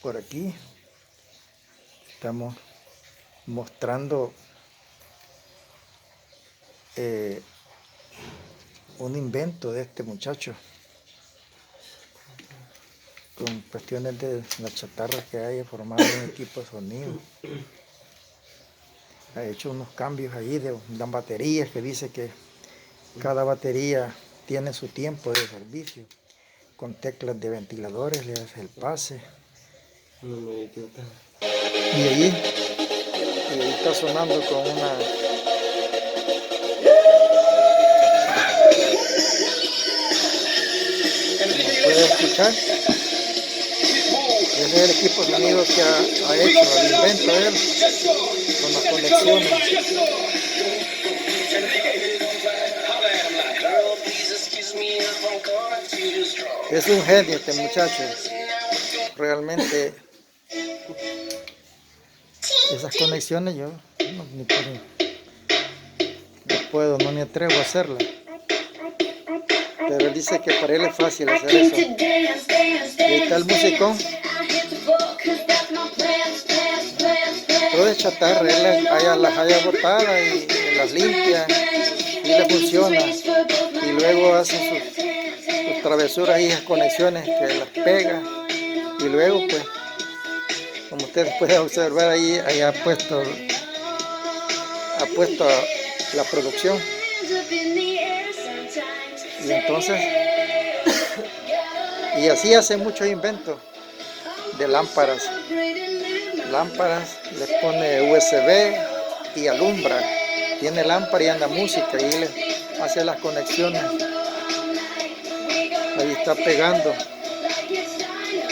Por aquí estamos mostrando un invento de este muchacho con cuestiones de la chatarra que hay formado un equipo de sonido. Ha hecho unos cambios ahí de las baterías, que dice que cada batería tiene su tiempo de servicio. Con teclas de ventiladores le hace el pase. Y ahí está sonando con una... ¿Puede escuchar? Ese es el equipo de sonido que ha hecho, el invento de él, con las conexiones. Es un genio este muchacho. Realmente esas conexiones yo no me atrevo a hacerlas. Pero él dice que para él es fácil hacer eso. Y ahí está el musicón. Todo es chatarra, él las haya botadas y las limpia y le funciona. Y luego hace sus travesuras y esas conexiones que las pega. Y luego pues, como ustedes pueden observar ahí ha puesto la producción. Y entonces, y así hace muchos inventos de lámparas. Le pone USB y alumbra. Tiene lámpara y anda música y le hace las conexiones. Ahí está pegando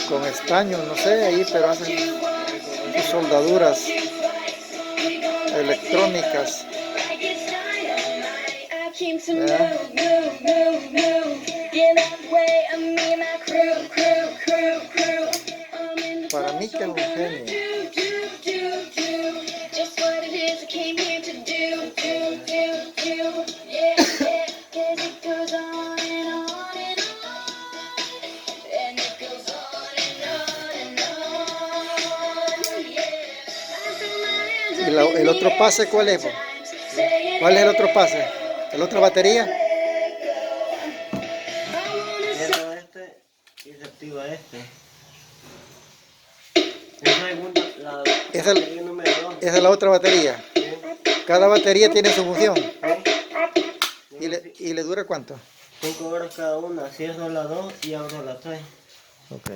con estaño, no sé, ahí, pero hacen soldaduras electrónicas. ¿Verdad? Para mí que es un genio. ¿Y el otro pase cuál es? ¿Cuál es el otro pase? ¿La otra batería? Y se activa este. Esa es la otra batería. Cada batería tiene su función. ¿Y le dura cuánto? 5 horas cada una. Cierro las 2 y abro las 3. Okay.